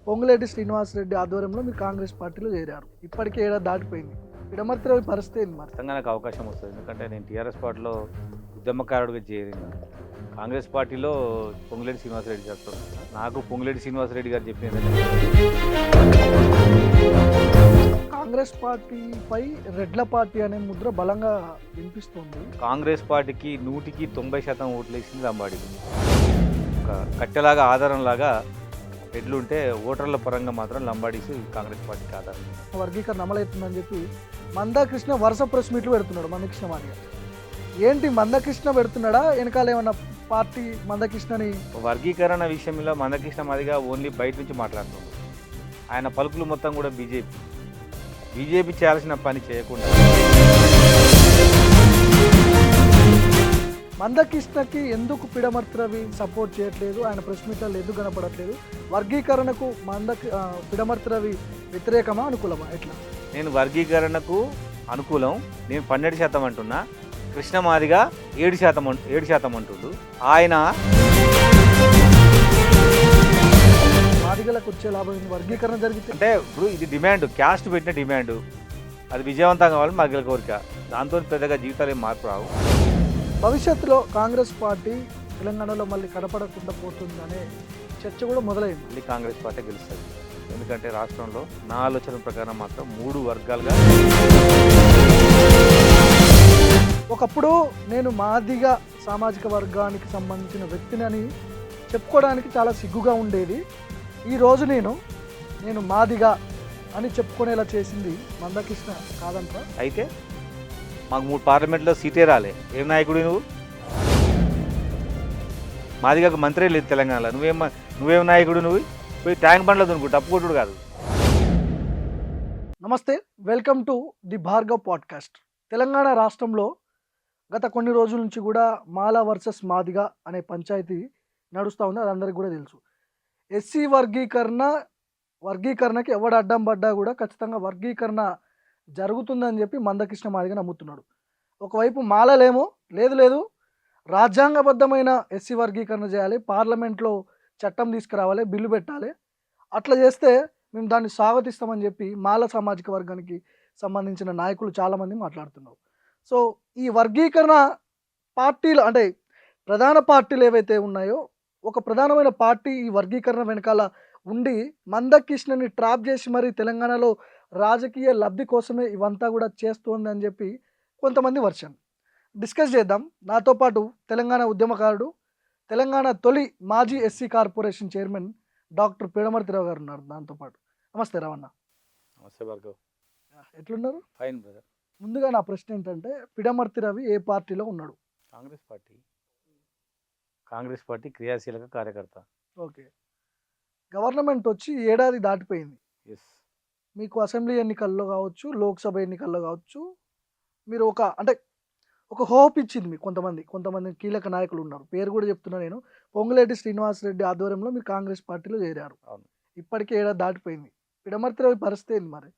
పొంగులేటి శ్రీనివాసరెడ్డి ఆధ్వర్యంలో మీరు కాంగ్రెస్ పార్టీలో చేరారు. ఇప్పటికే ఏడాది దాటిపోయింది. పిడమర్తి రవి పరిస్థితి ఏంది మరి? ఖచ్చితంగా నాకు అవకాశం వస్తుంది. ఎందుకంటే నేను టీఆర్ఎస్ పార్టీలో ఉద్యమకారుడిగా చేరిన. కాంగ్రెస్ పార్టీలో పొంగులేటి శ్రీనివాసరెడ్డి గారితో నాకు పొంగులేటి శ్రీనివాసరెడ్డి గారు చెప్పినది కాంగ్రెస్ పార్టీపై రెడ్ల పార్టీ అనే ముద్ర బలంగా వినిపిస్తోంది. కాంగ్రెస్ పార్టీకి 100కి 90% ఓట్లు వేసింది లంబాడి. ఒక కట్టెలాగా ఆధారంలాగా ఎడ్లుంటే ఓటర్ల పరంగా మాత్రం లంబాడీస్ కాంగ్రెస్ పార్టీకి ఆధారం. వర్గీకరణ అమలవుతుందని చెప్పి మందాకృష్ణ వరుస ప్రెస్ మీట్లు పెడుతున్నాడు. మందకృష్ణ మాదిగా ఏంటి మందకృష్ణ పెడుతున్నాడా? వెనకాల ఏమన్నా పార్టీ మందకృష్ణని వర్గీకరణ విషయంలో మందకృష్ణ మాదిగా ఓన్లీ బయట నుంచి మాట్లాడుతున్నాడు. ఆయన పలుకులు మొత్తం కూడా బీజేపీ చేయాల్సిన పని చేయకుండా మందకృష్ణకి ఎందుకు పిడమర్తి రవి సపోర్ట్ చేయట్లేదు? ఆయన ప్రెస్ మీట్లలో ఎందుకు కనపడట్లేదు? వర్గీకరణకు పిడమర్తి రవి వ్యతిరేకమా అనుకూలమా? ఎట్లా? నేను వర్గీకరణకు అనుకూలం, నేను 12% అంటున్నా. కృష్ణ మాదిగా 7% అంటుండు. ఆయన మాదిగలకు వచ్చే లాభం ఏంది? వర్గీకరణ జరిగితే అంటే ఇప్పుడు ఇది డిమాండ్, క్యాస్ట్ పెట్టిన డిమాండ్, అది విజయవంతం కావాలని మాదిగల కోరిక. దాంతో పెద్దగా జీవితాలు ఏం మార్పు రావు. భవిష్యత్తులో కాంగ్రెస్ పార్టీ తెలంగాణలో మళ్ళీ కనపడకుండా పోతుందనే చర్చ కూడా మొదలైంది. మళ్ళీ కాంగ్రెస్ పార్టీ గెలుస్తుంది. ఎందుకంటే రాష్ట్రంలో నా ఆలోచన ప్రకారం మాత్రం 3 వర్గాలుగా. ఒకప్పుడు నేను మాదిగ సామాజిక వర్గానికి సంబంధించిన వ్యక్తిని చెప్పుకోవడానికి చాలా సిగ్గుగా ఉండేది. ఈరోజు నేను మాదిగ అని చెప్పుకునేలా చేసింది మందకృష్ణ కాదంటారా? అయితే మాకు 3 పార్లమెంట్లో సీటే రాలే. ఏం నాయకుడు నువ్వు? మాదిగా మంత్రే లేదు తెలంగాణలో. నువ్వేం నాయకుడు? నువ్వు పోయి ట్యాంక్ బండ్లో దునుకు టప్పు కొట్టుడు కాదు. నమస్తే, welcome to the Bhargav podcast. Telangana రాష్ట్రంలో గత కొన్ని రోజుల నుంచి కూడా మాల వర్సెస్ మాదిగ అనే పంచాయతీ నడుస్తూ ఉంది. అది అందరికీ కూడా తెలుసు. ఎస్సీ వర్గీకరణకి ఎవడు అడ్డం పడ్డా కూడా ఖచ్చితంగా వర్గీకరణ జరుగుతుందని చెప్పి మందకృష్ణ మాదిగ నమ్ముతున్నాడు. ఒకవైపు మాలలేమో లేదు రాజ్యాంగబద్ధమైన ఎస్సీ వర్గీకరణ చేయాలి, పార్లమెంట్లో చట్టం తీసుకురావాలి, బిల్లు పెట్టాలి, అట్లా చేస్తే మేము దాన్ని స్వాగతిస్తామని చెప్పి మాల సామాజిక వర్గానికి సంబంధించిన నాయకులు చాలామంది మాట్లాడుతున్నారు. సో ఈ వర్గీకరణ పార్టీలు అంటే ప్రధాన పార్టీలు ఏవైతే ఉన్నాయో, ఒక ప్రధానమైన పార్టీ ఈ వర్గీకరణ వెనకాల ఉండి మందకృష్ణని ట్రాప్ చేసి మరి తెలంగాణలో రాజకీయ లబ్ధి కోసమే ఇవంతా కూడా చేస్తోంది అని చెప్పి కొంతమంది వర్షన్ డిస్కస్ చేద్దాం. నాతో పాటు తెలంగాణ ఉద్యమకారుడు, తెలంగాణ తొలి మాజీ SC corporation chairman doctor Pidamarthi Rao గారు ఉన్నారు దాంతోపాటు. నమస్తే రావన్న. నమస్తే భార్గవ్. ఎట్లున్నారు? Fine brother. ముందుగా నా ప్రశ్న ఏంటంటే, పిడమర్తి రవి ఏ పార్టీలో ఉన్నాడు? కాంగ్రెస్ పార్టీ క్రియాశీలక కార్యకర్త. ఓకే. గవర్నమెంట్ వచ్చి ఏడాది దాటిపోయింది. ఎస్. మీకు అసెంబ్లీ ఎన్నికల్లో కావచ్చు, లోక్సభ ఎన్నికల్లో కావచ్చు, మీరు ఒక హోప్ ఇచ్చింది మీకు కొంతమంది కీలక నాయకులు ఉన్నారు. పేరు కూడా చెప్తున్నా నేను. పొంగులేటి శ్రీనివాసరెడ్డి ఆధ్వర్యంలో మీరు కాంగ్రెస్ పార్టీలో చేరారు. అవును. ఇప్పటికే ఏడాది దాటిపోయింది. పిడమర్తి రవి పరిస్థితి ఏంది మరి?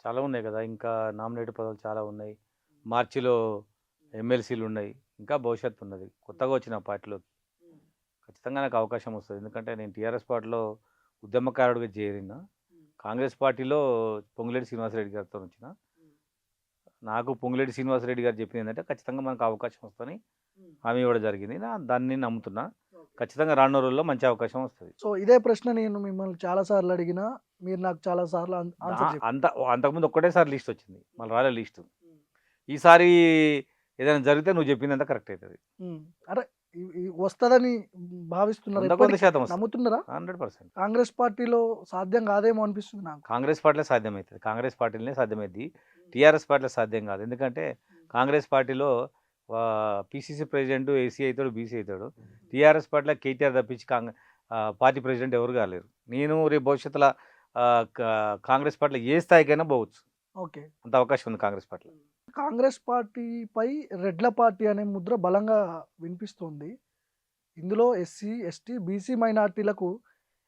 చాలా ఉన్నాయి కదా, ఇంకా నామినేటెడ్ పదవులు చాలా ఉన్నాయి. మార్చిలో ఎమ్మెల్సీలు ఉన్నాయి, ఇంకా భవిష్యత్తు ఉన్నది. కొత్తగా వచ్చిన పార్టీలో ఖచ్చితంగా నాకు అవకాశం వస్తుంది. ఎందుకంటే నేను టీఆర్ఎస్ పార్టీలో ఉద్యమకారుడిగా చేరిన. కాంగ్రెస్ పార్టీలో పొంగులేటి శ్రీనివాసరెడ్డి గారితో వచ్చిన. నాకు పొంగులేటి శ్రీనివాసరెడ్డి గారు చెప్పింది ఏంటంటే ఖచ్చితంగా మనకు అవకాశం వస్తుందని హామీ ఇవ్వడం జరిగింది. దాన్ని నమ్ముతున్నా. ఖచ్చితంగా రానున్న రోజుల్లో మంచి అవకాశం వస్తుంది. సో ఇదే ప్రశ్న నేను మిమ్మల్ని చాలాసార్లు అడిగినా, మీరు నాకు చాలాసార్లు ఆన్సర్ చెప్పారు. అంతకుముందు ఒక్కటేసారి లిస్ట్ వచ్చింది, మళ్ళీ రాలే లిస్టు. ఈసారి ఏదైనా జరిగితే నువ్వు చెప్పిందంతా కరెక్ట్ అవుతుంది. అంటే వస్తుందని భావిస్తున్నారు, 100% నమ్ముతున్నారా? 100%. కాంగ్రెస్ పార్టీలో సాధ్యం కాదేమో అనిపిస్తుంది నాకు. కాంగ్రెస్ పార్టీలో సాధ్యమవుతుంది. కాంగ్రెస్ పార్టీలోనే సాధ్యమైంది. టీఆర్ఎస్ పార్టీలో సాధ్యం కాదు. ఎందుకంటే కాంగ్రెస్ పార్టీలో పిసిసి ప్రెసిడెంట్ ఏసీ అవుతాడు, బీసీ అవుతాడు. టీఆర్ఎస్ పార్టీలో కేటీఆర్ తప్పించి పార్టీ ప్రెసిడెంట్ ఎవరు కాలేరు. నేను రేపు భవిష్యత్తులో కాంగ్రెస్ పార్టీలో ఏ స్థాయికైనా పోవచ్చు. ఓకే. అంత అవకాశం ఉంది కాంగ్రెస్ పార్టీలో. కాంగ్రెస్ పార్టీపై రెడ్ల పార్టీ అనే ముద్ర బలంగా వినిపిస్తోంది. ఇందులో ఎస్సీ, ఎస్టీ, బీసీ మైనార్టీలకు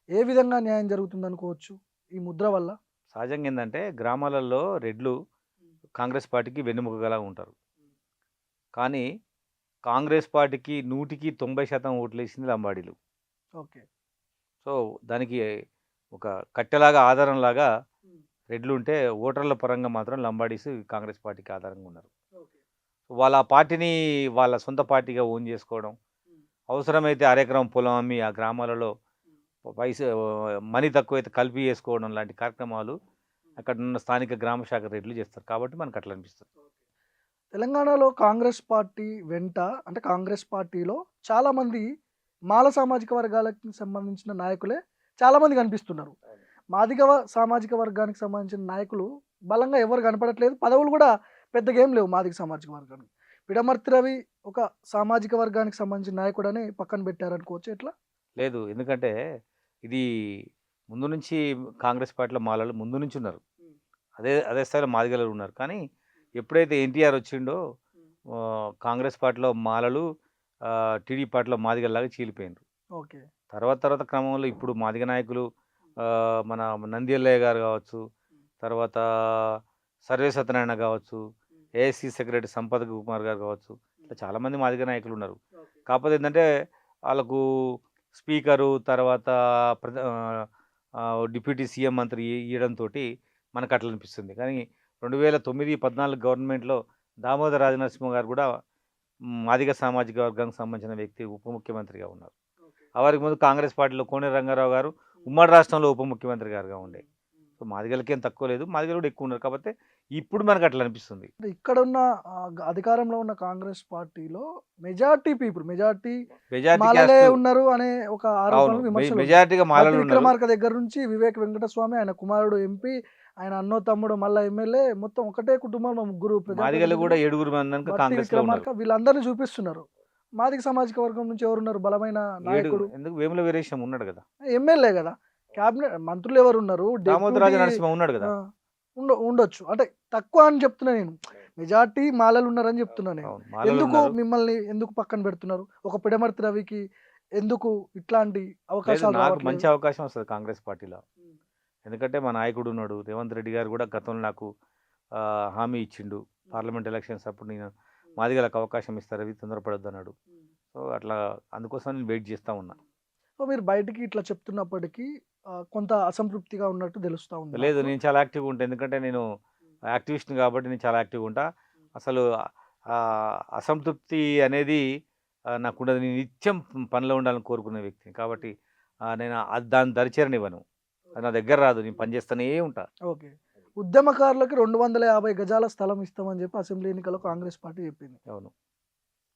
ఏ విధంగా న్యాయం జరుగుతుంది అనుకోవచ్చు ఈ ముద్ర వల్ల? సహజంగా ఏంటంటే గ్రామాలలో రెడ్లు కాంగ్రెస్ పార్టీకి వెన్నెముకగా ఉంటారు. కానీ కాంగ్రెస్ పార్టీకి 100కి 90% ఓట్లు వేసింది లంబాడీలు. ఓకే. సో దానికి ఒక కట్టెలాగా ఆధారంలాగా రెడ్లు ఉంటే ఓటర్ల పరంగా మాత్రం లంబాడీస్ కాంగ్రెస్ పార్టీకి ఆధారంగా ఉన్నారు. వాళ్ళ ఆ పార్టీని వాళ్ళ సొంత పార్టీగా ఓన్ చేసుకోవడం, అవసరమైతే అరెకరం పొలం అమ్మి ఆ గ్రామాలలో మనీ తక్కువైతే కలిపి చేసుకోవడం లాంటి కార్యక్రమాలు అక్కడ ఉన్న స్థానిక గ్రామ శాఖ రెడ్లు చేస్తారు. కాబట్టి మనకు అట్లా అనిపిస్తుంది. తెలంగాణలో కాంగ్రెస్ పార్టీ వెంట అంటే కాంగ్రెస్ పార్టీలో చాలామంది మాల సామాజిక వర్గాలకు సంబంధించిన నాయకులే చాలామంది కనిపిస్తున్నారు. సామాజిక వర్గానికి సంబంధించిన నాయకులు బలంగా ఎవరు కనపడట్లేదు. పదవులు కూడా పెద్దగా ఏం లేవు మాదిగ సామాజిక వర్గానికి. పిడమర్తి రవి ఒక సామాజిక వర్గానికి సంబంధించిన నాయకుడని పక్కన పెట్టారనుకోవచ్చు. ఎట్లా? లేదు, ఎందుకంటే ఇది ముందు నుంచి కాంగ్రెస్ పార్టీలో మాలలు ముందు నుంచి ఉన్నారు. అదే అదే స్థాయిలో మాదిగలు ఉన్నారు. కానీ ఎప్పుడైతే ఎన్టీఆర్ వచ్చిండో కాంగ్రెస్ పార్టీలో మాలలు, టీడీ పార్టీలో మాదిగల్లాగా చీలిపోయినారు. ఓకే. తర్వాత క్రమంలో ఇప్పుడు మాదిగ నాయకులు మన నంది ఎల్లయ్య గారు కావచ్చు, తర్వాత సర్వే సత్యనారాయణ కావచ్చు, ఏఐసి సెక్రటరీ సంపత్ కుమార్ గారు కావచ్చు, ఇట్లా చాలామంది మాదిగ నాయకులు ఉన్నారు. కాకపోతే ఏంటంటే వాళ్ళకు స్పీకరు, తర్వాత డిప్యూటీ సీఎం మంత్రి ఇవ్వడంతో మనకు అట్లా అనిపిస్తుంది. కానీ 2009-14 గవర్నమెంట్లో దామోదర రాజనరసింహ గారు కూడా మాదిగ సామాజిక వర్గానికి సంబంధించిన వ్యక్తి ఉప ముఖ్యమంత్రిగా ఉన్నారు. వారికి ముందు కాంగ్రెస్ పార్టీలో కోనేరు రంగారావు గారు ఉమ్మడి రాష్ట్రంలో ఉప ముఖ్యమంత్రి గారుగా ఉండే. సో మాదిగలకేం తక్కువ లేదు, మాదిగలు కూడా ఎక్కువ ఉన్నారు. కాబట్టి ఇప్పుడు మనకు అట్లా అనిపిస్తుంది. ఇక్కడ ఉన్న అధికారంలో ఉన్న కాంగ్రెస్ పార్టీలో మెజారిటీ మెజారిటీ మాలలే ఉన్నారు అనే ఒక ఆరోపణలు విమర్శలు. మెజారిటీగా మాలలు ఉన్నారు. విక్రమార్క దగ్గర నుంచి వివేక్ వెంకటస్వామి, ఆయన కుమారుడు ఎంపీ, ఆయన అన్నో తమ్ముడు మళ్ళా ఎమ్మెల్యే, మొత్తం ఒకటే కుటుంబంలో ముగ్గురు మాదిగలు కూడా 7 మంది కాంగ్రెస్ లో ఉన్నారు. వీళ్ళందరినీ చూపిస్తున్నారు. మాదిగ సామాజిక వర్గం నుంచి ఎవరున్నారు బలమైన నాయకుడు? ఎందుకు వేముల వీరేశం ఉన్నాడు కదా, ఎమ్మెల్యే కదా. క్యాబినెట్ మంత్రులు ఎవరు ఉన్నారు? దామోదర రాజనరసింహ ఉన్నాడు కదా. ఉండొచ్చు, అంటే తక్కువ అని చెప్తున్నా నేను. మెజార్టీ మాలలు ఉన్నారని చెప్తున్నా నేను. ఎందుకు మిమ్మల్ని ఎందుకు పక్కన పెడుతున్నారు? ఒక పిడమర్తి రవికి ఎందుకు ఇట్లాంటి అవకాశాలు? నాకు మంచి అవకాశం వస్తుంది కాంగ్రెస్ పార్టీలో. ఎందుకంటే మా నాయకుడు ఉన్నాడు, రేవంత్ రెడ్డి గారు కూడా గతంలో నాకు హామీ ఇచ్చిండు. పార్లమెంట్ ఎలక్షన్స్ అప్పుడు నేను మాదిగలకు అవకాశం ఇస్తారు, అవి తొందరపడొద్దు అన్నాడు. సో అట్లా అందుకోసం నేను వెయిట్ చేస్తూ ఉన్నా. సో మీరు బయటికి ఇట్లా చెప్తున్నప్పటికీ కొంత అసంతృప్తిగా ఉన్నట్టు తెలుస్తూ ఉంది. లేదు, నేను చాలా యాక్టివ్గా ఉంటాను. ఎందుకంటే నేను యాక్టివిస్ట్ కాబట్టి నేను చాలా యాక్టివ్గా ఉంటా. అసలు అసంతృప్తి అనేది నాకు ఉండదు. నేను నిత్యం పనిలో ఉండాలని కోరుకునే వ్యక్తిని కాబట్టి నేను దాన్ని దరిచేరనివ్వను. అది నా దగ్గర రాదు, నేను పనిచేస్తూనే ఉంటా. ఓకే. ఉద్యమకారులకి 250 గజాల స్థలం ఇస్తామని చెప్పి అసెంబ్లీ ఎన్నికల్లో కాంగ్రెస్ పార్టీ చెప్పింది. అవును,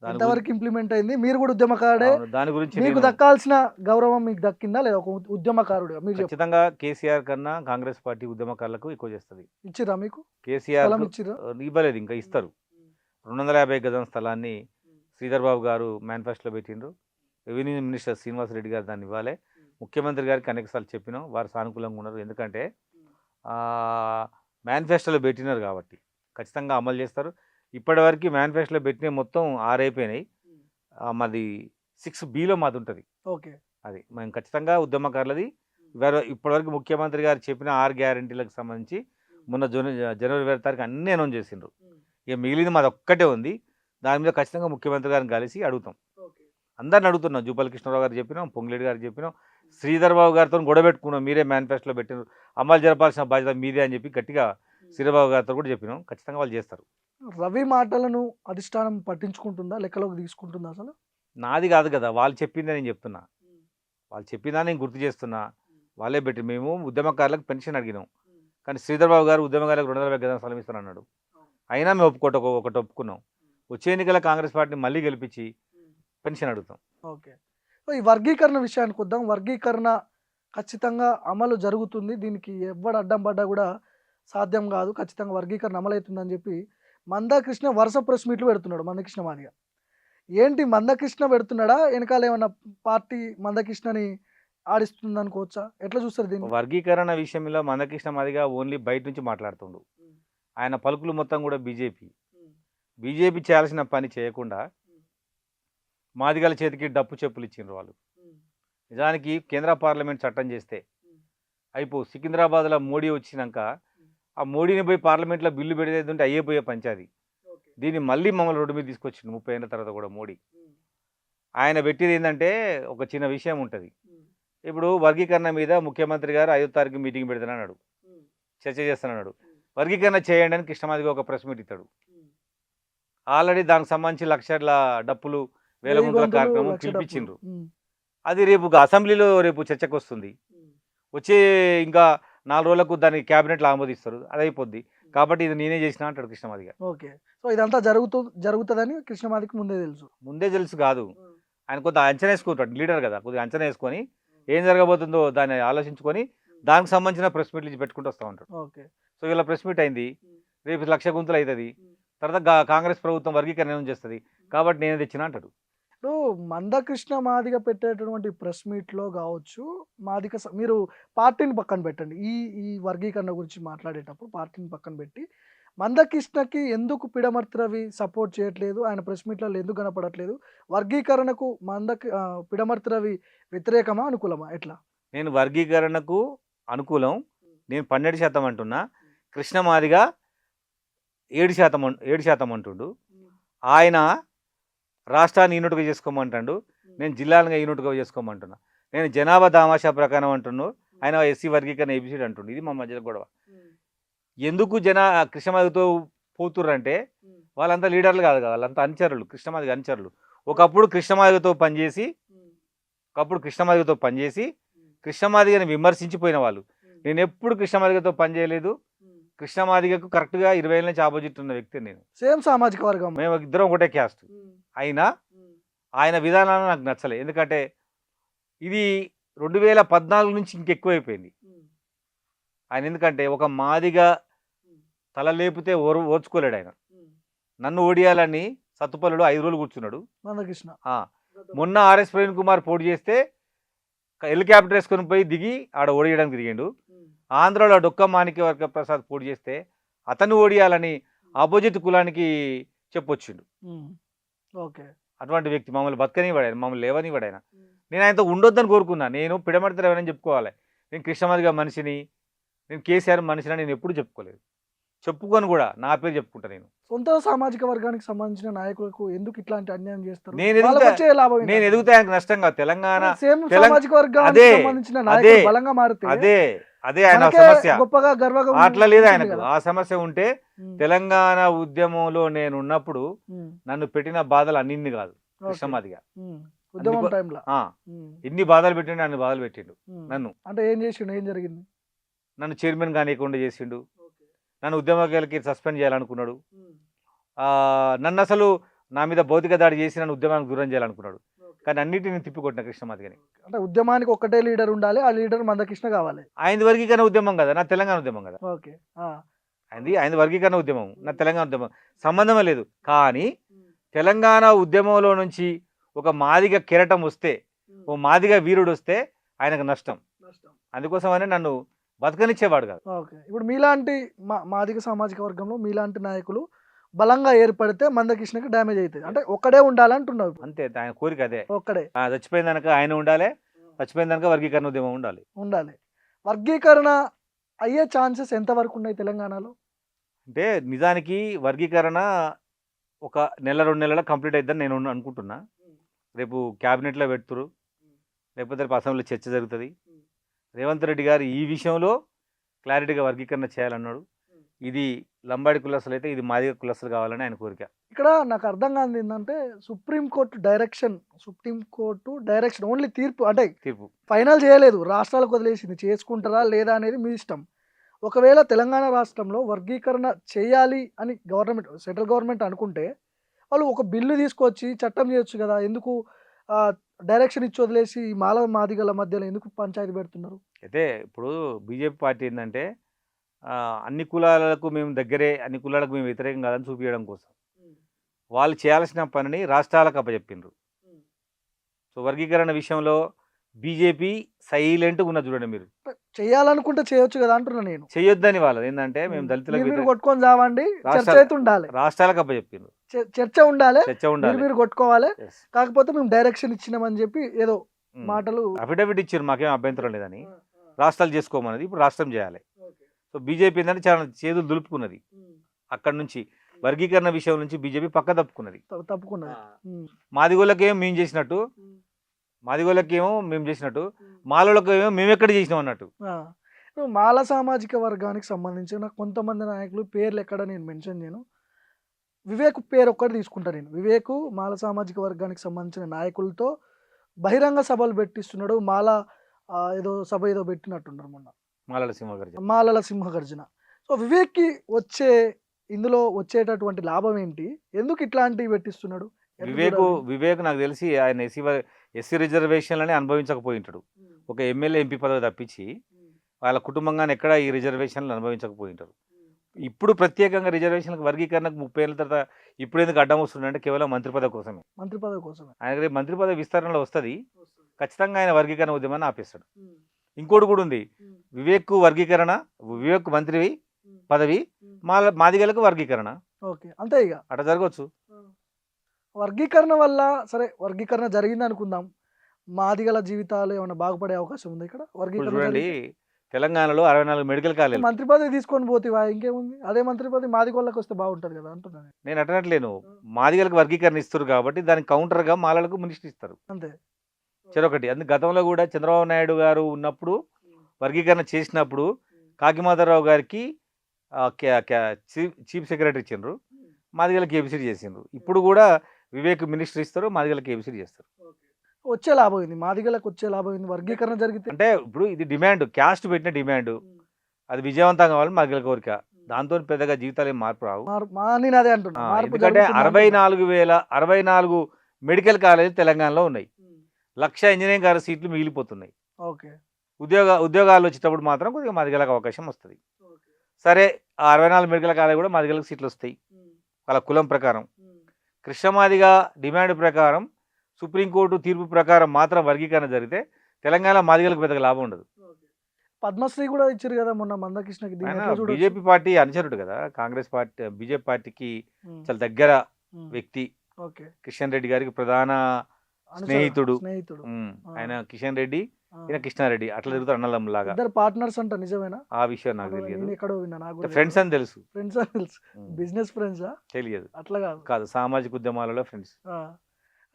ఎంతవరకు ఇంప్లిమెంట్ అయింది? మీరు కూడా ఉద్యమకారుడే, దాని గురించి మీకు దక్కాల్సిన గౌరవం మీకు దక్కిందా లేదా? ఒక ఉద్యమకారుడు మీరు ఖచ్చితంగా కేసీఆర్ కన్నా కాంగ్రెస్ పార్టీ ఉద్యమకారులకు ఎక్కువ చేస్తుంది. ఇచ్చిరా మీకు? కేసీఆర్ ఇవ్వలేదు, ఇంకా ఇస్తారు. 250 గజం స్థలాన్ని శ్రీధర్ బాబు గారు మేనిఫెస్టోలో పెట్టిండ్రు. రెవెన్యూ మినిస్టర్ శ్రీనివాస్ రెడ్డి గారు దాన్ని ఇవ్వాలి. ముఖ్యమంత్రి గారికి అనేక సార్లు చెప్పినాం, వారు సానుకూలంగా ఉన్నారు. ఎందుకంటే మేనిఫెస్టోలో పెట్టినారు కాబట్టి ఖచ్చితంగా అమలు చేస్తారు. ఇప్పటివరకు మేనిఫెస్టోలో పెట్టిన మొత్తం 6 అయిపోయినాయి. మాది 6Bలో మాది ఉంటుంది. ఓకే. అది మేము ఖచ్చితంగా ఉద్యమకారులది. ఇప్పటివరకు ముఖ్యమంత్రి గారు చెప్పిన 6 గ్యారంటీలకు సంబంధించి మొన్న జనవరి 20 తారీఖు అన్నీ అనౌన్స్ చేసిండ్రు. ఇక మిగిలింది మాది ఒక్కటే ఉంది. దాని మీద ఖచ్చితంగా ముఖ్యమంత్రి గారిని కలిసి అడుగుతాం. అందరిని అడుగుతున్నాం. జూపల్లి కృష్ణారావు గారు చెప్పినాం, పొంగులేటి గారు చెప్పినాం, శ్రీధర్ బాబు గారితో గొడవ పెట్టుకున్నాం. మీరే మేనిఫెస్టోలో పెట్టినారు, అమలు జరపాల్సిన బాధ్యత మీదే అని చెప్పి గట్టిగా శ్రీధర్ బాబు గారితో కూడా చెప్పినాం. ఖచ్చితంగా వాళ్ళు చేస్తారు. రవి మాటలను అధిష్టానం పట్టించుకుంటుందా, లెక్కలోకి తీసుకుంటుందా? అసలు నాది కాదు కదా, వాళ్ళు చెప్పిందే నేను చెప్తున్నా. వాళ్ళు చెప్పిందా నేను గుర్తు చేస్తున్నా. వాళ్ళే పెట్టి మేము ఉద్యమకారులకు పెన్షన్ అడిగినాం. కానీ శ్రీధర్ బాబు గారు ఉద్యమకారులకు 250 గజం స్థలం ఇస్తానన్నాడు. అయినా మేము ఒకటి ఒప్పుకున్నాం. వచ్చే ఎన్నికల కాంగ్రెస్ పార్టీని మళ్ళీ గెలిపించి పెన్షన్ అడుగుతాం. ఓకే. ఈ వర్గీకరణ విషయానికి వద్దాం. వర్గీకరణ ఖచ్చితంగా అమలు జరుగుతుంది, దీనికి ఎవడు అడ్డం పడ్డా కూడా సాధ్యం కాదు, ఖచ్చితంగా వర్గీకరణ అమలవుతుందని చెప్పి మందాకృష్ణ వరుస ప్రెస్ మీట్లు పెడుతున్నాడు. మందకృష్ణ మాదిగ ఏంటి మందకృష్ణ పెడుతున్నాడా, వెనకాల ఏమన్నా పార్టీ మందకృష్ణని ఆడిస్తుంది అనుకోవచ్చా? ఎట్లా చూస్తారు దీన్ని? వర్గీకరణ విషయంలో మందకృష్ణ మాదిగ ఓన్లీ బయట నుంచి మాట్లాడుతుండు. ఆయన పలుకులు మొత్తం కూడా బీజేపీ చేయాల్సిన పని చేయకుండా మాదిగల చేతికి డప్పు చెప్పులు ఇచ్చిండ్రు వాళ్ళు. నిజానికి కేంద్ర పార్లమెంట్ చట్టం చేస్తే సికింద్రాబాద్లో మోడీ వచ్చినాక ఆ మోడీని పోయి పార్లమెంట్లో బిల్లు పెడితే అయ్యేపోయే పంచాది. దీన్ని మళ్ళీ మమ్మల్ని రోడ్డు మీద తీసుకొచ్చిండు 30 ఏళ్ళ తర్వాత కూడా మోడీ. ఆయన పెట్టేది ఏంటంటే ఒక చిన్న విషయం ఉంటుంది. ఇప్పుడు వర్గీకరణ మీద ముఖ్యమంత్రి గారు 5వ తారీఖు మీటింగ్ పెడతానన్నాడు, చర్చ చేస్తానన్నాడు. వర్గీకరణ చేయండి అని కృష్ణమాదిగా ఒక ప్రెస్ మీట్ ఇస్తాడు. ఆల్రెడీ దానికి సంబంధించి లక్షల డప్పులు వేల వెయ్యి గుంటల గొంతులు, కార్యక్రమం లక్ష డబ్బులు. పిలిపించిండ్రు. అది రేపు అసెంబ్లీలో రేపు చర్చకు వస్తుంది. వచ్చే ఇంకా 4 రోజులకు దాన్ని క్యాబినెట్లో ఆమోదిస్తారు, అది అయిపోద్ది. కాబట్టి ఇది నేనే చేసిన అంటాడు కృష్ణమాదిగా. ఓకే. సో ఇదంతా జరుగుతుందని కృష్ణమాదికి ముందే తెలుసు. ముందే తెలుసు కాదు, ఆయన కొంత అంచనా వేసుకుంటాడు, లీడర్ కదా, కొద్దిగా అంచనా వేసుకొని ఏం జరగబోతుందో దాన్ని ఆలోచించుకొని దానికి సంబంధించిన ప్రెస్ మీట్లు ఇచ్చి పెట్టుకుంటూ వస్తూ ఉంటాడు. ఓకే. సో ఇలా ప్రెస్ మీట్ అయింది, రేపు 1,00,000 గుంతలు అవుతుంది, తర్వాత కాంగ్రెస్ ప్రభుత్వం వర్గీకరణ ఏం చేస్తుంది, కాబట్టి నేను తెచ్చిన అంటాడు. ఇప్పుడు మందకృష్ణ మాదిగ పెట్టేటటువంటి ప్రెస్ మీట్లో కావచ్చు, మీరు పార్టీని పక్కన పెట్టండి. ఈ ఈ వర్గీకరణ గురించి మాట్లాడేటప్పుడు పార్టీని పక్కన పెట్టి మందకృష్ణకి ఎందుకు పిడమర్తి రవి సపోర్ట్ చేయట్లేదు, ఆయన ప్రెస్ మీట్లలో ఎందుకు కనపడట్లేదు, వర్గీకరణకు పిడమర్తి రవి వ్యతిరేకమా అనుకూలమా ఎట్లా? నేను వర్గీకరణకు అనుకూలం, నేను 12% అంటున్నా, కృష్ణమాదిగా 7% అంటుండు. ఆయన రాష్ట్రాన్ని యూనిట్గా చేసుకోమంటాడు, నేను జిల్లాలుగా యూనిట్గా చేసుకోమంటున్నా. నేను జనాభా దామాషా ప్రకారం అంటున్నాను, ఆయన ఎస్సీ వర్గీకరణ ఏబిసిడి అంటుండు. ఇది మా మధ్యలో గొడవ. ఎందుకు కృష్ణమాదిగతో పోతుర్రంటే వాళ్ళంతా లీడర్లు కాదు కదా, వాళ్ళంతా అనుచరులు, కృష్ణమాదిగ అనుచరులు. ఒకప్పుడు కృష్ణమాదిగతో పనిచేసి కృష్ణమాదిగని విమర్శించిపోయిన వాళ్ళు. నేను ఎప్పుడు కృష్ణమాదిగతో పనిచేయలేదు, కృష్ణమాదిగకు కరెక్ట్గా 20 ఏళ్ళ నుంచి ఆపోజిట్ ఉన్న వ్యక్తి నేను. సేమ్ సామాజిక వర్గం, మేము ఇద్దరం ఒకటే క్యాస్ట్. అయినా ఆయన విధానాలు నాకు నచ్చలే, ఎందుకంటే ఇది 2014 నుంచి ఇంకెక్కువైపోయింది ఆయన. ఎందుకంటే ఒక మాదిగా తల లేపితే ఓర్చుకోలేడు ఆయన. నన్ను ఓడియాలని సత్తుపల్లిలో 5 రోజులు కూర్చున్నాడు మందకృష్ణ. మొన్న ఆర్ఎస్ ప్రవీణ్ కుమార్ పోటీ చేస్తే హెలికాప్టర్ వేసుకొని పోయి దిగి ఆడ ఓడియడానికి తిరిగిండు. ఆంధ్రలో డొక్క మాణిక్యవర్గ ప్రసాద్ పోటీ చేస్తే అతన్ని ఓడియాలని ఆపోజిట్ కులానికి చెప్పొచ్చిండు. ఓకే. అటువంటి వ్యక్తి మమ్మల్ని బతకనివాడు, మమ్మల్ని లేవనివాడు ఆయన. నేను ఆయనతో ఉండొద్దని కోరుకున్నా. నేను పిడమర్తి రవి అని చెప్పుకోవాలి, నేను కృష్ణమాదిగ మనిషిని, నేను కేసీఆర్ మనిషిని నేను ఎప్పుడు చెప్పుకోలేదు, చెప్పుకొని కూడా నా పేరు చెప్పుకుంటా. నేను సొంత సామాజిక వర్గానికి సంబంధించిన నాయకులకు ఎందుకు ఇట్లాంటి అన్యాయం చేస్తారు? నేను ఎదుగుతా ఆయనకు నష్టం కాదు. తెలంగాణ సామాజిక వర్గానికి సంబంధించిన నాయకులు బలంగా మారితే అదే ఆయన సమస్య. గొప్పగా గర్వంగా అట్లా లేదు ఆయనకు. ఆ సమస్య ఉంటే తెలంగాణ ఉద్యమంలో నేను ఉన్నప్పుడు నన్ను పెట్టిన బాధలు అన్నింది కాదు కృష్ణమాదిగ. ఉద్యమం టైంలో ఎన్ని బాధలు పెట్టిండు, అన్ని బాధలు పెట్టిండు నన్ను. అంటే ఏం చేసిండు, ఏం జరిగింది? నన్ను చైర్మన్ కానియకుండా చేసిండు, నన్ను ఉద్యమకాలకి సస్పెండ్ చేయాలనుకున్నాడు, నన్ను అసలు నా మీద భౌతిక దాడి చేసి నన్ను ఉద్యమానికి దూరం చేయాలనుకున్నాడు. కానీ అన్నిటిని తిప్పికొట్టిన కృష్ణమాదిగని. అంటే ఉద్యమానికి ఒక్కటే లీడర్ ఉండాలి, ఆ లీడర్ మందకృష్ణ కావాలి. ఆయన వర్గీకరణ ఉద్యమం కదా, నా తెలంగాణ ఉద్యమం కదా. ఓకే. ఆయన వర్గీకరణ ఉద్యమం, నా తెలంగాణ ఉద్యమం సంబంధమే లేదు. కానీ తెలంగాణ ఉద్యమంలో నుంచి ఒక మాదిగ కెరటం వస్తే, ఓ మాదిగ వీరుడు వస్తే ఆయనకు నష్టం. అందుకోసమనే నన్ను బతకనిచ్చేవాడు కాదు. ఓకే. ఇప్పుడు మీలాంటి మాదిగ సామాజిక వర్గంలో మీలాంటి నాయకులు బలంగా ఏర్పడితే మందకృష్ణకి డ్యామేజ్ అవుతుంది. అంటే ఒక్కడే ఉండాలంటున్నావు. అంతే, ఆయన కోరిక అదే. ఒక్కడే చచ్చిపోయిన దానిక ఆయన ఉండాలి, చచ్చిపోయిన దానిక వర్గీకరణ ఉద్యమం ఉండాలి. వర్గీకరణ అయ్యే ఛాన్సెస్ ఎంతవరకు ఉన్నాయి తెలంగాణలో? అంటే నిజానికి వర్గీకరణ ఒక 1-2 నెలల కంప్లీట్ అవుతుందని నేను అనుకుంటున్నా. రేపు క్యాబినెట్లో పెడుతురు, లేకపోతే రేపు అసెంబ్లీలో చర్చ జరుగుతుంది. రేవంత్ రెడ్డి గారు ఈ విషయంలో క్లారిటీగా వర్గీకరణ చేయాలన్నాడు. ఇది లంబాడి కులస్తులు అయితే ఇది మాదిగ కులస్తులు కావాలని ఆయన కోరిక. ఇక్కడ నాకు అర్థం కాదు ఏంటంటే సుప్రీంకోర్టు డైరెక్షన్ ఓన్లీ తీర్పు, అంటే తీర్పు ఫైనల్ చేయలేదు, రాష్ట్రాలకు వదిలేసింది. చేసుకుంటారా లేదా అనేది మీ ఇష్టం. ఒకవేళ తెలంగాణ రాష్ట్రంలో వర్గీకరణ చేయాలి అని సెంట్రల్ గవర్నమెంట్ అనుకుంటే వాళ్ళు ఒక బిల్లు తీసుకొచ్చి చట్టం చేయొచ్చు కదా. ఎందుకు డైరెక్షన్ ఇచ్చి వదిలేసి ఈ మాదిగల మధ్యలో ఎందుకు పంచాయతీ పెడుతున్నారు? అయితే ఇప్పుడు బీజేపీ పార్టీ ఏంటంటే అన్ని కులాలకు మేము దగ్గరే, అన్ని కులాలకు మేము వ్యతిరేకం కాదని చూపించడం కోసం వాళ్ళు చేయాల్సిన పనిని రాష్ట్రాలకు అప్పచెప్పిండ్రు. సో వర్గీకరణ విషయంలో బీజేపీ సైలెంట్గా ఉన్నది. చూడండి, మీరు చేయాలనుకుంటే చేయొచ్చు కదా అంటున్నా నేను. చేయొద్దని వాళ్ళది ఏంటంటే మేము దళితులకు కొట్టుకొని చావండి, రాష్ట్రాలకు అప్పచెప్పిండ్రు. చర్చ ఉండాలి, మీరు కొట్టుకోవాలి, కాకపోతే మేము డైరెక్షన్ ఇచ్చినామని చెప్పి ఏదో మాటలు అఫిడవిట్ ఇచ్చారు, మాకేం అభ్యంతరం లేదని. రాష్ట్రాలు చేసుకోమన్నది, ఇప్పుడు రాష్ట్రం చేయాలి. సో బీజేపీ ఏంటంటే చాలా చేతులు దులుపుకున్నది. అక్కడ నుంచి వర్గీకరణ విషయం నుంచి బీజేపీ పక్క తప్పుకున్నది. మాదిగోళ్ళకేం మేము చేసినట్టు మాదిగోళ్ళకేమో మేము చేసినట్టు, మాలోళ్ళకేమో మేము ఎక్కడ చేసినాం అన్నట్టు. ఆ. ఇప్పుడు మాల సామాజిక వర్గానికి సంబంధించిన కొంతమంది నాయకులు పేర్లు ఎక్కడ నేను మెన్షన్ చేయను. వివేక్ పేరు ఒక్కటి తీసుకుంటా నేను. వివేక్ మాల సామాజిక వర్గానికి సంబంధించిన నాయకులతో బహిరంగ సభలు పెట్టిస్తున్నాడు. మాల ఏదో సభ ఏదో పెట్టినట్టున్నారు మొన్న. మాలల సింహ గారు మాలల సింహగర్జన. సో వివేక్కి ఇందులో వచ్చేటటువంటి లాభం ఏంటి? ఎందుకు ఇట్లాంటివి పెట్టిస్తున్నాడు? ఎట్లా చూడాలి? వివేక్ నాకు తెలిసి ఆయన ఎస్సీ రిజర్వేషన్లని అనుభవించకపోయి ఉంటాడు. ఒక ఎమ్మెల్యే ఎంపీ పదవి తప్పించి వాళ్ళ కుటుంబంగానే ఎక్కడ ఈ రిజర్వేషన్లు అనుభవించకపోయి ఉంటారు. ఇప్పుడు ప్రత్యేకంగా రిజర్వేషన్లకు వర్గీకరణకు 30 ఏళ్ళ తర్వాత ఇప్పుడు ఎందుకు అడ్డం వస్తుందంటే కేవలం మంత్రి పదవి కోసమే. మంత్రి పదవి కోసమే. ఆయనకి రేపు మంత్రి పదవి విస్తరణలో వస్తుంది, ఖచ్చితంగా ఆయన వర్గీకరణ ఉద్యమాన్ని ఆపేస్తాడు. ఇంకోటి కూడా ఉంది, వివేక్ వర్గీకరణ, వివేక్ మంత్రి పదవి, మాదిగలకు వర్గీకరణ. ఓకే, అంతే ఇక అట్లా జరగవచ్చు. వర్గీకరణ వల్ల సరే జరిగింది అనుకుందాం. మాదిగల జీవితాలు ఏమైనా బాగుపడే అవకాశం ఉంది ఇక్కడ ఇప్పుడు వర్గీకరణ చూడండి, జరిగితే? తెలంగాణలో 64 మెడికల్ కాలేజీలు. మంత్రి పదవి తీసుకొని పోతేవా ఇంకేముంది? అదే మంత్రి పదవి మాదిగోళ్ళకి వస్తే బాగుంటది కదా అంటున్నాను. నేను అటనట్లేను, మాదిగలకు వర్గీకరణ ఇస్తారు కాబట్టి దానికి కౌంటర్గా మాలలకు మినిస్టర్ ఇస్తారు. అంతే చెరొకటి. అందుకు గతంలో కూడా చంద్రబాబు నాయుడు గారు ఉన్నప్పుడు వర్గీకరణ చేసినప్పుడు కాకిమాధవరావు గారికి చీఫ్ సెక్రటరీ ఇచ్చిండ్రు, మాదిగలకు ఏబిసిడి చేసిండ్రు. ఇప్పుడు కూడా వివేక్ మినిస్టర్ ఇస్తారు, మాదిగలకు ఏబిసిడి చేస్తారు. వచ్చే లాభం ఏంది? మాదిగలకు వచ్చే లాభం ఏంది వర్గీకరణ జరిగితే? అంటే ఇప్పుడు ఇది డిమాండ్, క్యాస్ట్ పెట్టిన డిమాండ్, అది విజయవంతం కావాలని మాదిగల కోరిక. దాంతో పెద్దగా జీవితాలు ఏం మార్పు రావు. నేను అదే అంటున్నా, మార్పు ఎందుకంటే జరుగుతుంది అంటున్నా. 64 మెడికల్ కాలేజీలు తెలంగాణలో ఉన్నాయి, 1,00,000 ఇంజనీరింగ్ కాలేజ్ సీట్లు మిగిలిపోతున్నాయి. ఓకే, ఉద్యోగాలు వచ్చేటప్పుడు మాత్రం కొద్దిగా మాదిగలకు అవకాశం వస్తుంది. సరే, ఆ 64 మెడికల్ కాలేజ్ కూడా మాదిగలకు సీట్లు వస్తాయి వాళ్ళ కులం ప్రకారం. కృష్ణమాదిగ డిమాండ్ ప్రకారం సుప్రీంకోర్టు తీర్పు ప్రకారం మాత్రం వర్గీకరణ జరిగితే తెలంగాణ మాదిగలకు పెద్దగా లాభం ఉండదు. పద్మశ్రీ కూడా ఇచ్చారు కదా మొన్న మందకృష్ణకి. దీన్ని ఎట్లా చూడొచ్చు? బీజేపీ పార్టీ అనుచరుడు కదా, కాంగ్రెస్ పార్టీ బీజేపీ పార్టీకి చాలా దగ్గర వ్యక్తి. ఓకే, కిషన్ రెడ్డి గారికి ప్రధాన స్నేహితుడు. స్నేహితుడు. ఆయన కిషన్ రెడ్డి, ఈయన కృష్ణారెడ్డి, అట్లా తిరుగుతారు అన్నలం లాగా. ఇద్దరు పార్ట్నర్స్ అంట, నిజమేనా? ఆ విషయం నాకు తెలియదు. నేను ఎక్కడో విన్నా, నాకు కూడా ఫ్రెండ్స్ అని తెలుసు. ఫ్రెండ్స్ అని తెలుసు. బిజినెస్ ఫ్రెండ్సా? తెలియదు. అట్లా కాదు కాదు, సామాజిక ఉద్యమాలలో ఫ్రెండ్స్.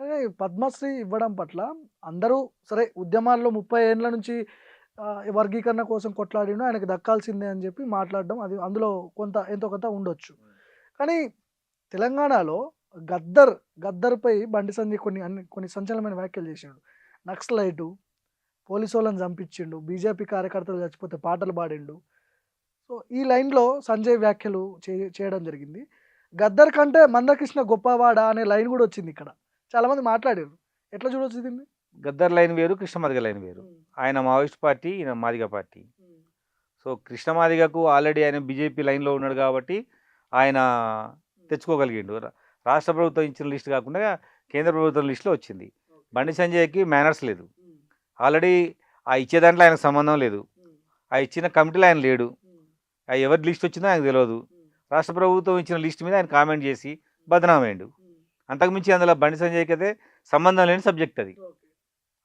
అదే పద్మశ్రీ ఇవ్వడం పట్ల అందరూ సరే, ఉద్యమాల్లో 30 ఏళ్ళ నుంచి వర్గీకరణ కోసం కొట్లాడిన ఆయనకు దక్కాల్సిందే అని చెప్పి మాట్లాడడం, అది అందులో ఎంతో కొంత ఉండొచ్చు. కానీ తెలంగాణలో గద్దర్పై బండి సంజయ్ కొన్ని సంచలనమైన వ్యాఖ్యలు చేసిండు. నక్సలైటు, పోలీసు వాళ్ళని చంపించిండు, బీజేపీ కార్యకర్తలు చచ్చిపోతే పాటలు పాడిండు. సో ఈ లైన్లో సంజయ్ వ్యాఖ్యలు చేయడం జరిగింది. గద్దర్ కంటే మందకృష్ణ గొప్పవాడా అనే లైన్ కూడా వచ్చింది ఇక్కడ. చాలామంది మాట్లాడారు. ఎట్లా చూడొచ్చు దీన్ని? గద్దర్ లైన్ వేరు, కృష్ణమాదిగ లైన్ వేరు. ఆయన మావోయిస్ట్ పార్టీ, ఈయన మాదిగ పార్టీ. సో కృష్ణమాదిగకు ఆల్రెడీ ఆయన బీజేపీ లైన్లో ఉన్నాడు కాబట్టి ఆయన తెచ్చుకోగలిగిండు. రాష్ట్ర ప్రభుత్వం ఇచ్చిన లిస్ట్ కాకుండా కేంద్ర ప్రభుత్వం లిస్టులో వచ్చింది. బండి సంజయ్కి మేనర్స్ లేదు, ఆల్రెడీ ఆ ఇచ్చే దాంట్లో ఆయనకు సంబంధం లేదు, ఆ ఇచ్చిన కమిటీలో ఆయన లేడు, ఆ ఎవరి లిస్ట్ వచ్చిందో ఆయనకు తెలియదు. రాష్ట్ర ప్రభుత్వం ఇచ్చిన లిస్ట్ మీద ఆయన కామెంట్ చేసి బదనామయ్యాడు. అంతకుమించి అందులో బండి సంజయ్కి అయితే సంబంధం లేని సబ్జెక్ట్ అది.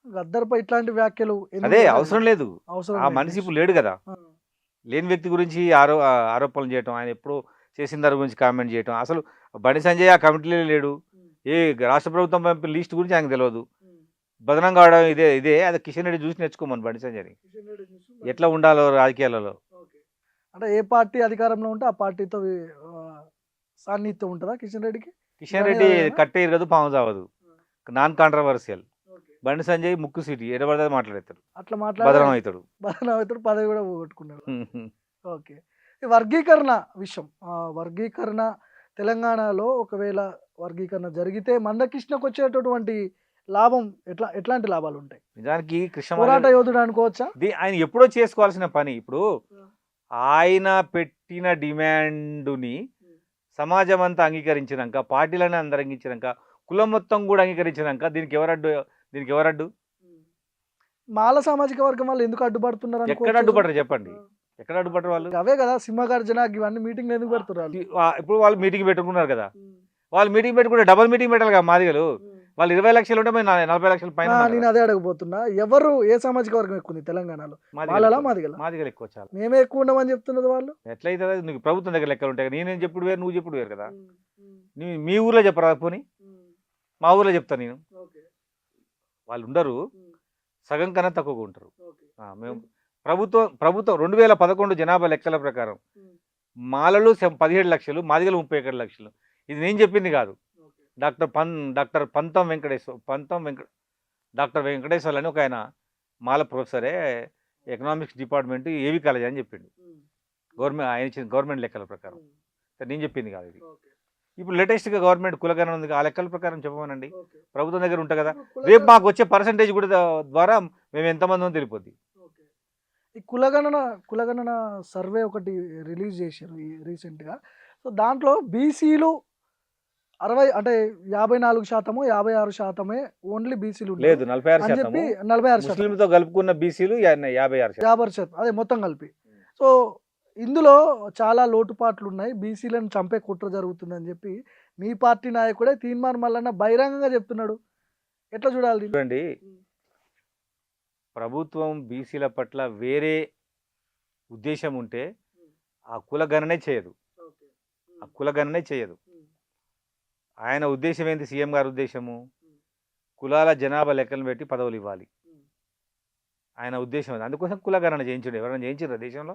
గద్దర్పై ఇట్లాంటి వ్యాఖ్యలు అదే అవసరం లేదు. ఆ మనిషి లేదు. ఇప్పుడు లేడు కదా, లేని వ్యక్తి గురించి ఆరోపణలు చేయటం, ఆయన ఎప్పుడు చేసిన దాని గురించి కామెంట్ చేయటం. అసలు బండి సంజయ్ ఆ కమిటీలో లేడు, ఏ రాష్ట్ర ప్రభుత్వం పంపిన లిస్ట్ గురించి ఆయనకు తెలియదు. బదనం కావడం ఇదే అది కిషన్ రెడ్డి చూసి నేర్చుకోమని బండి సంజయ్ని ఎట్లా ఉండాలో రాజకీయాలలో. అంటే ఏ పార్టీ అధికారంలో ఉంటే ఆ పార్టీతో సాన్నిహిత్యం ఉంటుందా కిషన్ రెడ్డికి? కిషన్ రెడ్డి కట్టే ఇరగదు, పాము చావదు, నాన్ కాంట్రవర్షియల్. బండి సంజయ్ ముక్కు సీటి ఎడబడదా మాట్లాడతాడు, అట్లా బదనం అవుతాడు, పదవి కూడా పోగొట్టుకున్నాడు. ఓకే, ఈ వర్గీకరణ విషయం, వర్గీకరణ తెలంగాణలో ఒకవేళ వర్గీకరణ జరిగితే మందకృష్ణకు వచ్చేటటువంటి లాభం ఎట్లాంటి లాభాలు ఉంటాయి? నిజానికి పోరాట యోధుడు అనుకోవచ్చా? ఆయన ఎప్పుడో చేసుకోవాల్సిన పని. ఇప్పుడు ఆయన పెట్టిన డిమాండుని సమాజం అంతా అంగీకరించినాక, పార్టీలను అందరూ అంగీకరించినాక, కులం మొత్తం కూడా అంగీకరించినాక దీనికి ఎవరడ్డు? మాల సామాజిక వర్గం వాళ్ళు ఎందుకు అడ్డుపడుతున్నారు? ఎక్కడ అడ్డుపడరు చెప్పండి, ఎక్కడ అడ్డుపడరు వాళ్ళు? అవే కదా సింహగర్జన, ఇవన్నీ మీటింగ్ ఎందుకు పెడుతున్నారు? ఇప్పుడు వాళ్ళు మీటింగ్ పెట్టుకున్నారు కదా, వాళ్ళు మీటింగ్ పెట్టుకుంటే డబల్ మీటింగ్ పెట్టాలి కదా మాదిగలు. వాళ్ళు 20 లక్షలు ఉంటే 40 లక్షల పైన. నేను అదే అడగబోతున్నా, ఎవరు ఏ సామాజిక వర్గం ఎక్కువ ఉంది తెలంగాణలో? మాదిగలు ఎక్కువ, చాలా. మేమే ఎక్కువ ఉండమని చెప్తున్నారు వాళ్ళు. ఎట్లయితే నీకు ప్రభుత్వం దగ్గర లెక్కలు ఉంటాయి. నేనేం చెప్పుడు వేరు, నువ్వు చెప్పుడు వేరు కదా. మీ ఊర్లో చెప్పరా పోనీ, మా ఊర్లో చెప్తా నేను. వాళ్ళు ఉండరు, సగం కన్నా తక్కువగా ఉంటారు. మేము ప్రభుత్వం 2011 జనాభా లెక్కల ప్రకారం మాలలు 17 లక్షలు, మాదిగలు 31 లక్షలు. ఇది నేను చెప్పింది కాదు. డాక్టర్ డాక్టర్ వెంకటేశ్వర్లు అని ఒక ఆయన మాల ప్రొఫెసరే, ఎకనామిక్స్ డిపార్ట్మెంట్ ఏవి కాలేజ్ అని చెప్పిండు. ఆయన ఇచ్చిన గవర్నమెంట్ లెక్కల ప్రకారం. నేను చెప్పింది కాదు ఇది. ఇప్పుడు లేటెస్ట్గా గవర్నమెంట్ కులగణన ఉంది, ఆ లెక్కల ప్రకారం చెప్పమనండి. ప్రభుత్వం దగ్గర ఉంటుంది కదా, రేపు మాకు వచ్చే పర్సంటేజ్ కూడా ద్వారా మేము ఎంతమంది తెలిపోద్ది. ఈ కులగణన సర్వే ఒకటి రిలీజ్ చేశారు రీసెంట్గా. సో దాంట్లో బీసీలు 54%, 56% ఓన్లీ బీసీలు లేదు, 46%. అని చెప్పి 46%, ముస్లింలతో కలుపుకున్న బీసీలు 56%. 50%, అదే మొత్తం కలిపి. సో ఇందులో చాలా లోటుపాట్లు ఉన్నాయి, బీసీలను చంపే కుట్ర జరుగుతుందని చెప్పి మీ పార్టీ నాయకుడే తీన్మార్ మల్లన్న బహిరంగంగా చెప్తున్నాడు. ఎట్లా చూడాలి దీన్ని? చూడండి, ప్రభుత్వం బీసీల పట్ల వేరే ఉద్దేశం ఉంటే ఆ కులగణనే చేయదు. ఆయన ఉద్దేశం ఏంటి? సీఎం గారి ఉద్దేశము కులాల జనాభా లెక్కలను పెట్టి పదవులు ఇవ్వాలి. ఆయన ఉద్దేశం అది. అందుకోసం కులగణన చేయించండు. ఎవరైనా చేయించారు దేశంలో?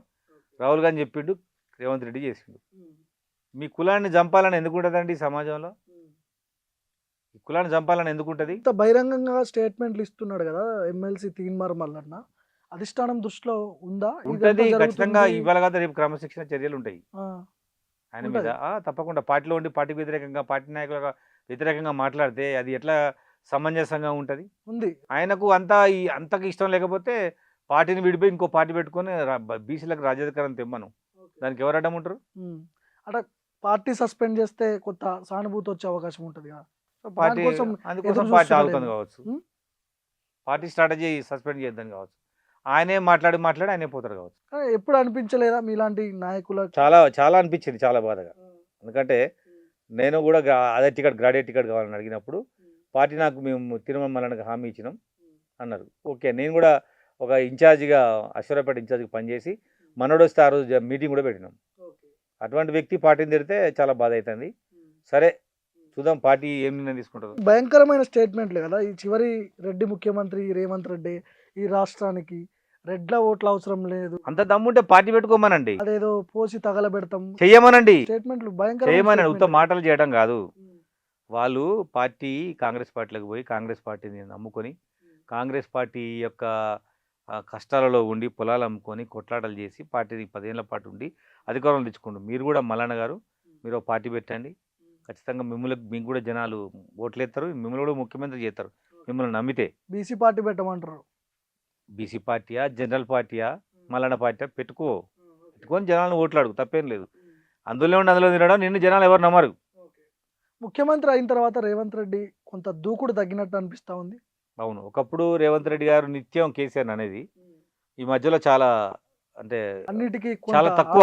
రాహుల్ గాంధీ చెప్పిండు, రేవంత్ రెడ్డి చేసిండు. మీ కులాన్ని చంపాలని ఎందుకు ఉంటుందండి సమాజంలో? ఈ కులాన్ని చంపాలని ఎందుకు ఉంటుంది? ఇంత బహిరంగంగా స్టేట్మెంట్లు ఇస్తున్నాడు కదా ఎమ్మెల్సీ తీన్మార్ మల్లన్న, అధిష్టానం దృష్టిలో ఉందా? ఉంటుంది, ఖచ్చితంగా. ఇవాళ కదా రేపు క్రమశిక్షణ చర్యలు ఉంటాయి ఆయన మీద. తప్పకుండా. పార్టీలో ఉండి పార్టీకి వ్యతిరేకంగా, పార్టీ నాయకులకు వ్యతిరేకంగా మాట్లాడితే అది ఎట్లా సమంజసంగా ఉంటుంది? ఆయనకు అంతకు ఇష్టం లేకపోతే పార్టీని విడిపోయి ఇంకో పార్టీ పెట్టుకొని బీసీలకు రాజ్యాధికారం తెమ్మను. దానికి ఎవరు అడ్డం ఉంటారు? అంటే పార్టీ సస్పెండ్ చేస్తే కొత్త సానుభూతి వచ్చే అవకాశం ఉంటుంది కదా, అందుకోసం పార్టీ ఆగుతుంది కావచ్చు. పార్టీ స్ట్రాటజీ సస్పెండ్ చేద్దాం కావచ్చు. ఆయనే మాట్లాడి ఆయనే పోతారు కావచ్చు. ఎప్పుడు అనిపించలేదా మీలాంటి నాయకుల? చాలా అనిపించింది, చాలా బాధగా. ఎందుకంటే నేను కూడా అదే గ్రాడ్యుయేట్ టికెట్ కావాలని అడిగినప్పుడు పార్టీ నాకు మేము తిరుమల మల్లన్నకి హామీ ఇచ్చినాం అన్నారు. ఓకే, నేను కూడా ఒక ఇన్ఛార్జిగా అశ్వరాపేట ఇన్ఛార్జిగా పనిచేసి మనోడు వస్తే ఆ రోజు మీటింగ్ కూడా పెట్టినాం. అటువంటి వ్యక్తి పార్టీని తిడితే చాలా బాధ అవుతుంది. సరే చూద్దాం పార్టీ ఏం నిర్ణయం తీసుకుంటారు. భయంకరమైన స్టేట్మెంట్లు కదా ఈ చివరి. రెడ్డి ముఖ్యమంత్రి రేవంత్ రెడ్డి ఈ రాష్ట్రానికి రెడ్ల ఓట్ల అవసరం లేదు, అంత దమ్ముంటే పార్టీ పెట్టుకోమనండి, అదేదో పోసి తగలబెడతాం చెయ్యమనండి. స్టేట్మెంట్లు భయంకర ఉత్త మాటలు చేయడం కాదు. వాళ్ళు పార్టీ కాంగ్రెస్ పార్టీలకు పోయి కాంగ్రెస్ పార్టీని నమ్ముకొని కాంగ్రెస్ పార్టీ యొక్క కష్టాలలో ఉండి పొలాలు అమ్ముకొని కొట్లాటలు చేసి పార్టీని 10 ఏళ్ల పాటు ఉండి అధికారం తెచ్చుకోండి. మీరు కూడా మల్లన్న గారు మీరు ఒక పార్టీ పెట్టండి, ఖచ్చితంగా మీకు కూడా జనాలు ఓట్లు వేస్తారు, మిమ్మల్ని కూడా ముఖ్యమంత్రి చేస్తారు మిమ్మల్ని నమ్మితే. బీసీ పార్టీ పెట్టమంటారు. బీసీ పార్టీయా, జనరల్ పార్టీయా, మల్లన్న పార్టీయా పెట్టుకొని జనాలను ఓట్లు అడుగు, తప్పేం లేదు. అందులో ఉండి అందులో తినడం నిన్ను జనాలు ఎవరు నమ్మరు. ముఖ్యమంత్రి అయిన తర్వాత రేవంత్ రెడ్డి కొంత దూకుడు తగ్గినట్టు అనిపిస్తా ఉంది. అవును, ఒకప్పుడు రేవంత్ రెడ్డి గారు నిత్యం కేసీఆర్ అనేది, ఈ మధ్యలో చాలా అంటే అన్నిటికీ చాలా తక్కువ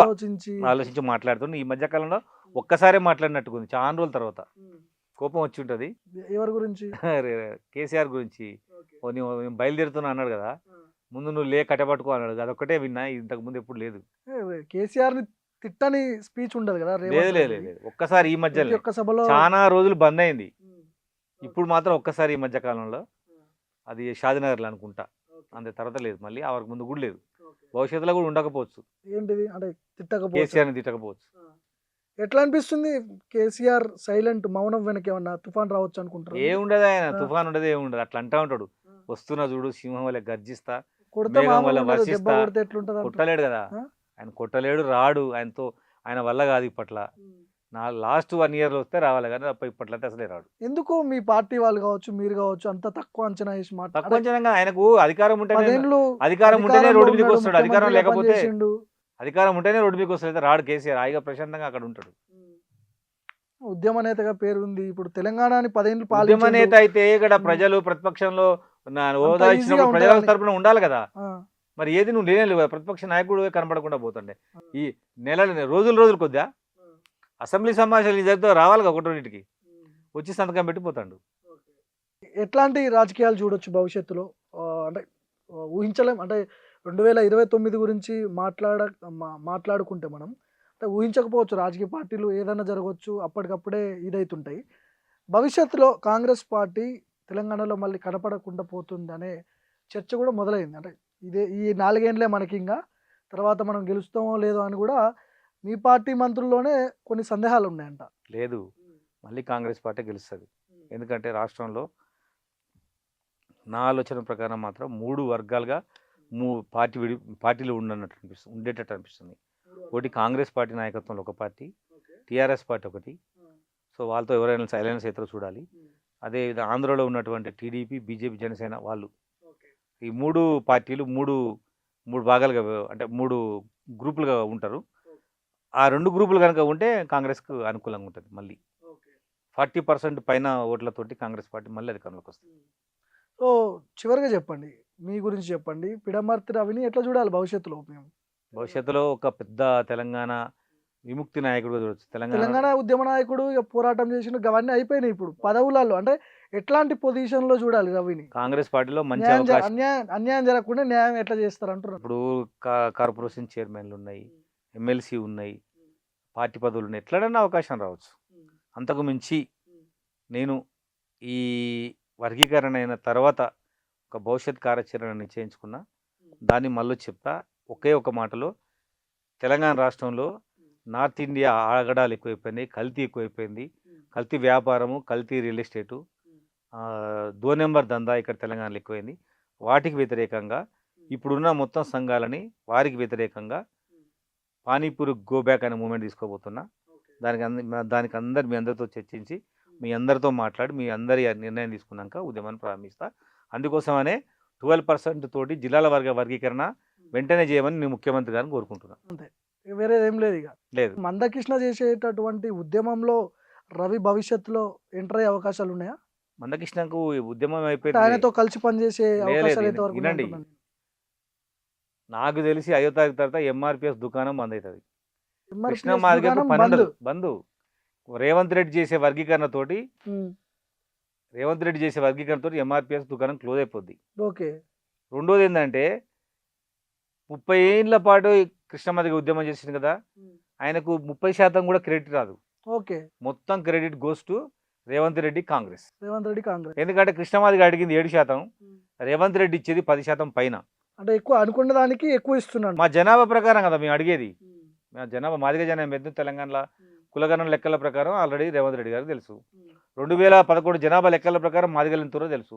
ఆలోచించి మాట్లాడుతుంది. ఈ మధ్య కాలంలో ఒక్కసారి మాట్లాడినట్టుకుంది, చాలా రోజుల తర్వాత కోపం వచ్చి ఉంటుంది. ఎవరి గురించి? కేసీఆర్ గురించి. నేను బయలుదేరుతున్నా అన్నాడు కదా, ముందు నువ్వు కట్టబట్టుకో అన్నాడు. అదొక్కటే విన్నా, ఇంతకు ముందు ఎప్పుడు లేదు. కేసీఆర్ ని తిట్టని స్పీచ్ ఉండదు కదా. లేదు, ఒక్కసారి ఈ మధ్యలో చాలా రోజులు బంద్ అయింది. ఇప్పుడు మాత్రం ఒక్కసారి ఈ మధ్య కాలంలో, అది షాదీనగర్లో అనుకుంటా, అంతే. తర్వాత లేదు, మళ్ళీ ఆ వరకు ముందు కూడా లేదు, భవిష్యత్తులో కూడా ఉండకపోవచ్చు. ఏంటిది అంటే కేసీఆర్ ని తిట్టకపోవచ్చు. ఎట్లా అనిపిస్తుంది? కేసీఆర్ సైలెంట్, మౌనం వెనక ఏమన్నా తుఫాన్ రావచ్చు అనుకుంటారు? ఏముండదు, ఆయన తుఫాన్ ఉండదు, ఏముండదు. అట్లా అంటా ఉంటాడు, వస్తున్నా చూడు సింహం వల్ల గర్జిస్తా, కొట్టలేడు కదా ఆయన, కొట్టలేడు, రాడు. ఆయన వల్ల కాదు ఇప్పట్ల. లాస్ట్ 1 year లో వస్తే రావాలి కానీ ఇప్పట్లో అసలే రాడు. ఎందుకు మీ పార్టీ వాళ్ళు కావచ్చు, మీరు కావచ్చు, అంత తక్కువ అంచనా వేసి తక్కువ అంచనా? ఆయనకు అధికారం ఉంటేనే రోడ్డు మీదకి వస్తాడు. అధికారం ఉంటేనే రోడ్డు మీదకి వస్తాడు, రాడు. కేసీఆర్ హాయిగా ప్రశాంతంగా అక్కడ ఉంటాడు. ఉద్యమ నేతగా పేరు ఉంది. ఇప్పుడు తెలంగాణని 10 ఏళ్ళు ఉద్యమ నేత అయితే ఇక్కడ ప్రజలు ప్రతిపక్షంలో హోదా ఇచ్చినప్పుడు ప్రజల తరపున ఉండాలి కదా. మరి ఏది నువ్వు లేనే ప్రతిపక్ష నాయకుడు కనపడకుండా పోతుండే. ఈ రోజులు కొద్దిగా అసెంబ్లీ సమావేశాలు జరిగితే రావాలిగా, ఒకటికి వచ్చి సంతకం పెట్టిపోతాడు. ఎట్లాంటి రాజకీయాలు చూడొచ్చు భవిష్యత్తులో? అంటే ఊహించలేం. అంటే 2029 గురించి మాట్లాడుకుంటే మనం అంటే ఊహించకపోవచ్చు. రాజకీయ పార్టీలు ఏదైనా జరగవచ్చు, అప్పటికప్పుడే ఇదైతుంటాయి. భవిష్యత్తులో కాంగ్రెస్ పార్టీ తెలంగాణలో మళ్ళీ కనపడకుండా పోతుంది అనే చర్చ కూడా మొదలైంది. అంటే ఈ 4 ఏండ్లే మనకి ఇంకా తర్వాత మనం గెలుస్తామో లేదో అని కూడా మీ పార్టీ మంత్రుల్లోనే కొన్ని సందేహాలు ఉన్నాయంట. లేదు, మళ్ళీ కాంగ్రెస్ పార్టీ గెలుస్తుంది. ఎందుకంటే రాష్ట్రంలో నా ఆలోచన ప్రకారం మాత్రం 3 వర్గాలుగా పార్టీలు ఉండేటట్టు అనిపిస్తుంది. ఒకటి కాంగ్రెస్ పార్టీ నాయకత్వంలో ఒక పార్టీ, టీఆర్ఎస్ పార్టీ ఒకటి. సో వాళ్ళతో ఎవరైనా సైలెన్స్ అవుతారో చూడాలి. అదే ఆంధ్రలో ఉన్నటువంటి టీడీపీ, బీజేపీ, జనసేన వాళ్ళు ఈ 3 పార్టీలు మూడు భాగాలుగా అంటే 3 గ్రూపులుగా ఉంటారు. ఆ 2 గ్రూపులు కనుక ఉంటే కాంగ్రెస్కు అనుకూలంగా ఉంటుంది. మళ్ళీ 40% పైన ఓట్లతోటి కాంగ్రెస్ పార్టీ మళ్ళీ అధికారంలోకి వస్తుంది. సో చివరిగా చెప్పండి, మీ గురించి చెప్పండి. పిడమర్తి రవిని ఎట్లా చూడాలి భవిష్యత్తులో? మేము భవిష్యత్తులో ఒక పెద్ద తెలంగాణ విముక్తి నాయకుడుగా చూడొచ్చు. తెలంగాణ ఉద్యమ నాయకుడు, ఇక పోరాటం చేసిన అవన్నీ అయిపోయినాయి. ఇప్పుడు పదవులలో అంటే ఎట్లాంటి పొజిషన్లో చూడాలి రవిని? కాంగ్రెస్ పార్టీలో మంచి అవకాశం. అన్యాయం జరగకుండా న్యాయం ఎట్లా చేస్తారు అంటున్నారు. ఇప్పుడు కార్పొరేషన్ చైర్మన్లు ఉన్నాయి, ఎమ్మెల్సీ ఉన్నాయి, పార్టీ పదవులు ఉన్నాయి, ఎట్లనైనా అవకాశం రావచ్చు. అంతకు మించి నేను ఈ వర్గీకరణ అయిన తర్వాత ఒక భవిష్యత్ కార్యాచరణ నిశ్చయించుకున్నా. దాన్ని మళ్ళీ చెప్తా ఒకే ఒక మాటలో, తెలంగాణ రాష్ట్రంలో నార్త్ ఇండియా ఆగడాలు ఎక్కువైపోయినాయి, కల్తీ ఎక్కువైపోయింది. కల్తీ వ్యాపారము, కల్తీ రియల్ ఎస్టేటు, 2 నెంబర్ దందా ఇక్కడ తెలంగాణలో ఎక్కువైంది. వాటికి వ్యతిరేకంగా ఇప్పుడున్న మొత్తం సంఘాలని వారికి వ్యతిరేకంగా పానీపూరి గో బ్యాక్ అనే మూమెంట్ తీసుకోబోతున్నా. దానికి మీ అందరితో చర్చించి, మీ అందరితో మాట్లాడి, మీ అందరి నిర్ణయం తీసుకున్నాక ఉద్యమాన్ని ప్రారంభిస్తా. అందుకోసమనే 12% తోటి జిల్లాల వర్గీకరణ వెంటనే చేయమని నేను ముఖ్యమంత్రి గారిని కోరుకుంటున్నాను. అంతే, వేరేదేం లేదు. ఇక లేదు, మందకృష్ణ చేసేటటువంటి ఉద్యమంలో రవి భవిష్యత్తులో ఎంటర్ అయ్యే అవకాశాలు ఉన్నాయా? మందకృష్ణకు ఉద్యమం అయిపోయింది, ఆయనతో కలిసి పనిచేసే అవకాశాలు లేదు, ఎంతవరకు వినండి. ఉంటున్నాయి? నాకు తెలిసి 5వ తారీఖు తర్వాత ఎంఆర్పిఎస్ దుకాణం బంద్ అవుతుంది. MRPS కృష్ణ మాదిగకు దుకాణం పని ఉండదు, బంద్. బంధు. రేవంత్ రెడ్డి చేసే వర్గీకరణతోటి ఎంఆర్పిఎస్ దుకాణం క్లోజ్ అయిపోద్ది. ఓకే. రెండోది ఏంటంటే 30 ఏళ్ళ పాటు కృష్ణమాదిగ ఉద్యమం చేసింది కదా, ఆయనకు 30% కూడా క్రెడిట్ రాదు. ఓకే. మొత్తం credit goes to Revanth Reddy, Congress. Revanth Reddy Congress. ఎందుకంటే కృష్ణమాదిగ అడిగింది 7%, రేవంత్ రెడ్డి ఇచ్చేది 10% పైన. అంటే ఎక్కువ అనుకున్న దానికి ఎక్కువ ఇస్తున్నాడు. మా జనాభా ప్రకారం కదా మేము అడిగేది. మా జనాభా మాదిగ జనాభా పెద్ద తెలంగాణలో కులగణన లెక్కల ప్రకారం ఆల్రెడీ రేవంత్ రెడ్డి గారు తెలుసు. 2011 జనాభా లెక్కల ప్రకారం మాదిగలు ఎంతరో తెలుసు.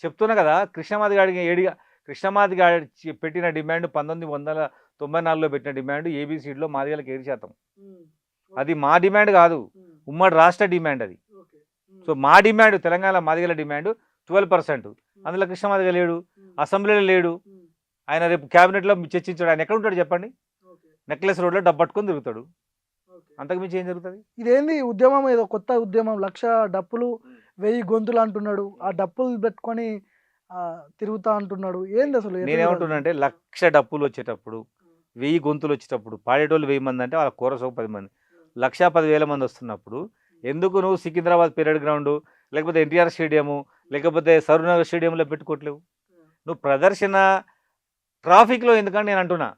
చెప్తున్నా కదా, కృష్ణమాదిగ పెట్టిన డిమాండ్ 1994లో పెట్టిన డిమాండ్ ఏబిసిడిలో మాదిగలకు 7%. అది మా డిమాండ్ కాదు, ఉమ్మడి రాష్ట్ర డిమాండ్ అది. సో మా డిమాండ్, తెలంగాణ మాదిగల డిమాండ్ 12%. అందులో కృష్ణమాదిగ లేడు, అసెంబ్లీలో లేడు. ఆయన రేపు క్యాబినెట్లో చర్చించాడు. ఆయన ఎక్కడ ఉంటాడు చెప్పండి? నెక్లెస్ రోడ్లో డబ్బు పట్టుకొని తిరుగుతాడు. అంతకుమించి ఏం జరుగుతుంది? ఇదేంది ఉద్యమం? ఏదో కొత్త ఉద్యమం, 1,00,000 డప్పులు 1000 గొంతులు అంటున్నాడు. ఆ డప్పులు పెట్టుకొని తిరుగుతా అంటున్నాడు. ఏంది అసలు? నేనేమంటున్నా అంటే 1,00,000 డప్పులు వచ్చేటప్పుడు, 1000 గొంతులు వచ్చేటప్పుడు, పాడేటోళ్ళు 1000 మంది అంటే వాళ్ళ కోరస్ 10 మంది, 1,10,000 మంది వస్తున్నప్పుడు ఎందుకు నువ్వు సికింద్రాబాద్ పీరియడ్ గ్రౌండ్, లేకపోతే ఎన్టీఆర్ స్టేడియము, లేకపోతే సరూనగర్ స్టేడియంలో పెట్టుకోవట్లేవు? నువ్వు ప్రదర్శన ట్రాఫిక్లో ఎందుకంటే నేను అంటున్నా,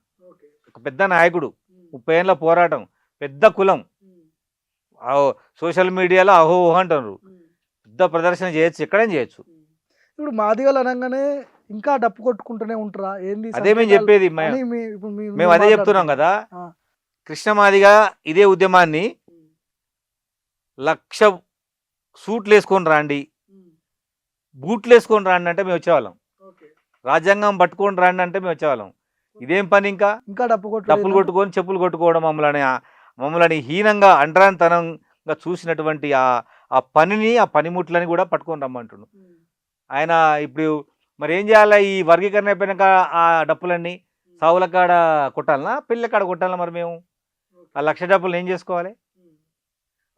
ఒక పెద్ద నాయకుడు, 30 ఏళ్ళ పోరాటం, పెద్ద కులం, సోషల్ మీడియాలో అహోహో అంటున్నారు. పెద్ద ప్రదర్శన చేయొచ్చు, ఎక్కడైనా చేయొచ్చు. ఇప్పుడు మాదిగలు అనగానే ఇంకా డప్పు కొట్టుకుంటూనే ఉంటారా ఏంది? అదే మేము చెప్పేది, మేము అదే చెప్తున్నాం కదా. కృష్ణమాదిగ ఇదే ఉద్యమాన్ని 1,00,000 సూట్లు వేసుకొని రాండి, బూట్లు వేసుకొని రాండి అంటే మేము వచ్చేవాళ్ళం. రాజ్యాంగం పట్టుకొని రాండి అంటే మేము వచ్చేవాళ్ళం. ఇదేం పని? ఇంకా డప్పులు కొట్టుకొని చెప్పులు కొట్టుకోవడం, మమ్మల్ని హీనంగా అంటరానితనంగా చూసినటువంటి ఆ పనిని, ఆ పనిముట్లని కూడా పట్టుకొని రమ్మంటుండు ఆయన. ఇప్పుడు మరి ఏం చేయాలి? ఈ వర్గీకరణ అయిపోయినాక ఆ డప్పులన్నీ సావుల కాడ కొట్టాలనా, పిల్లల కాడ కొట్టాలనా? మరి మేము ఆ 1,00,000 డప్పులు ఏం చేసుకోవాలి?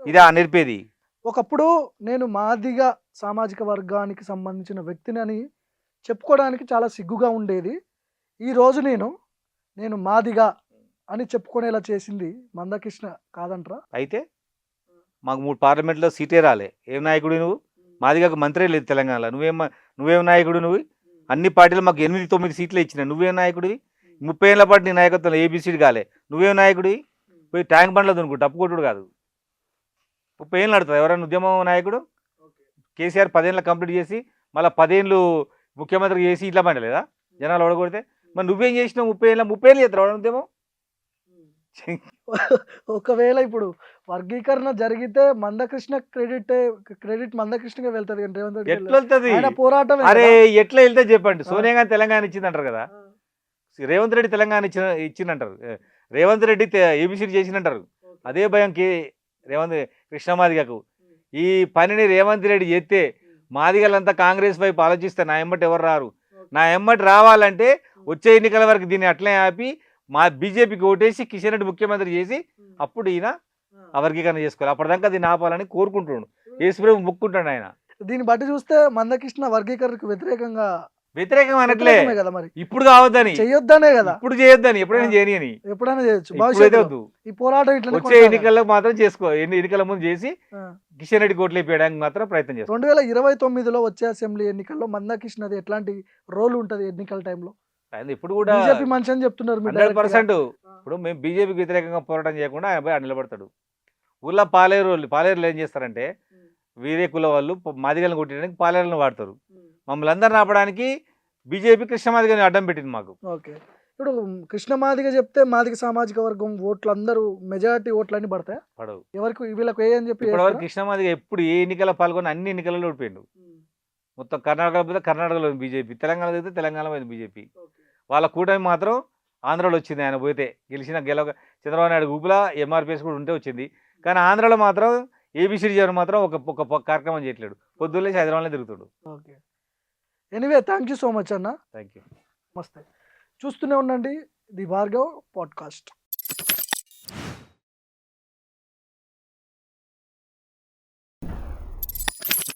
ఇదే నేర్పేది. ఒకప్పుడు నేను మాదిగ సామాజిక వర్గానికి సంబంధించిన వ్యక్తిని అని చెప్పుకోవడానికి చాలా సిగ్గుగా ఉండేది. ఈరోజు నేను మాదిగా అని చెప్పుకునేలా చేసింది మందకృష్ణ కాదంటారా? అయితే మాకు 3 పార్లమెంట్లో సీటే రాలే. ఏం నాయకుడు నువ్వు? మాదిగకు మంత్రే లేదు తెలంగాణలో. నువ్వేం నాయకుడు? నువ్వు అన్ని పార్టీలు మాకు 8-9 సీట్లు ఇచ్చినాయి. నువ్వేం నాయకుడివి? 30 ఏళ్ళ పాటు నీ నాయకత్వంలో ఏబిసిడి కాలే. నువ్వేం నాయకుడివి? పోయి ట్యాంక్ బండ్లో దునుకు, డప్పు కొట్టుడు కాదు. 30 ఏళ్ళు నడుతుంది ఎవరైనా ఉద్యమం నాయకుడు? కేసీఆర్ 10 ఏళ్ళు కంప్లీట్ చేసి మళ్ళీ 10 ఏళ్ళు ముఖ్యమంత్రి చేసి ఇట్లా పండలేదా జనాలు ఓడగొడితే? మరి నువ్వేం చేసినావు 30 ఏళ్ళు చేస్తారు వాడేమో. ఒకవేళ ఇప్పుడు వర్గీకరణ జరిగితే మందకృష్ణ క్రెడిట్ మందకృష్ణగా వెళ్తది కానీ రేవంత్ రెడ్డి ఎట్లా వెళ్తుంది? ఆయన పోరాటమే అరే కదా. ఎట్లా వెళ్తే చెప్పండి. సోనియా గాంధీ తెలంగాణ ఇచ్చిందంటారు కదా, రేవంత్ రెడ్డి తెలంగాణ ఇచ్చిందంటారు, రేవంత్ రెడ్డి ఏబిసిడి చేసినంటారు. అదే భయం రేవంత్ కృష్ణమాదిగకు. ఈ పనిని రేవంత్ రెడ్డి చేస్తే మాదిగలంతా కాంగ్రెస్ వైపు ఆలోచిస్తే నా ఎమ్మటి ఎవరు రారు. నా ఎమ్మటి రావాలంటే వచ్చే ఎన్నికల వరకు దీన్ని అట్లే ఆపి మా బీజేపీకి ఓటేసి కిషన్ రెడ్డి ముఖ్యమంత్రి చేసి అప్పుడు ఈయన వర్గీకరణ చేసుకోవాలి. అప్పటిదాకా దీన్ని ఆపాలని కోరుకుంటున్నాడు. యేసుప్రభు మొక్కుంటాడు ఆయన. దీన్ని బట్టి చూస్తే మందకృష్ణ వర్గీకరణకు వ్యతిరేకంగా వ్యతిరేకం అనట్లే, వ్యతిరేకమే కదా మరి. ఇప్పుడు కావద్దని, చెయ్యొద్దనే కదా, ఇప్పుడు చేయొద్దని, ఎప్పుడైనా చేయని, ఎప్పుడైనా చేయొచ్చు. ఇప్పుడైతే భవిష్యత్తులో వద్దు. ఈ పోరాటం ఇట్లా వచ్చే ఎన్నికల్లో మాత్రం చేసుకో, ఎన్నికల ముందు చేసి కిషన్ రెడ్డి కోట్లు వేయడానికి మాత్రం ప్రయత్నం చేస్తాం. 2029లో వచ్చే అసెంబ్లీ ఎన్నికల్లో మందకృష్ణది ఎట్లాంటి రోల్ ఉంటది ఎన్నికల టైంలో? ఇప్పుడు కూడా బీజేపీ మనిషి అని చెప్తున్నారు మీరు 100%. ఇప్పుడు మేము బీజేపీకి వ్యతిరేకంగా పోరాటం చేయకుండా ఆయన పోయి నిలబడతాడు. ఊళ్ళో పాలేరులు ఏం చేస్తారంటే వేరే కుల వాళ్ళు మాదిగలను కొట్టడానికి పాలేరులను వాడతారు. మమ్మల్ని అందరిని ఆపడానికి బీజేపీ కృష్ణమాదిగని అడ్డం పెట్టింది మాకు. ఓకే, ఇప్పుడు కృష్ణ మాదిగ చెప్తే మాదిగ సామాజిక వర్గం ఓట్లు అందరూ మెజారిటీ ఓట్లన్నీ పడతాయి పడవు. ఎవరికి వీళ్ళకి ఏ అని చెప్పి ఇప్పటివరకు కృష్ణమాదిగ ఎప్పుడు ఏ ఎన్నికల్లో పాల్గొని అన్ని ఎన్నికలలో ఓడిపోయిండు. మొత్తం కర్ణాటక పోతే కర్ణాటకలో బీజేపీ, తెలంగాణలో అయితే తెలంగాణలో పోయింది బీజేపీ. వాళ్ళ కూటమి మాత్రం ఆంధ్రాలో వచ్చింది. ఆయన పోతే గెలవ చంద్రబాబు నాయుడు ఊపులా ఎంఆర్పిఎస్ కూడా ఉంటే వచ్చింది. కానీ ఆంధ్రాలో మాత్రం ఏబిసిడి జగన్ మాత్రం ఒక కార్యక్రమం చేయట్లేడు. పొద్దున్నే హైదరాబాద్లో తిరుగుతాడు. Okay, anyway thank you so much అన్న. Thank you. నమస్తే. చూస్తూనే ఉండండి ది భార్గవ్ పాడ్కాస్ట్.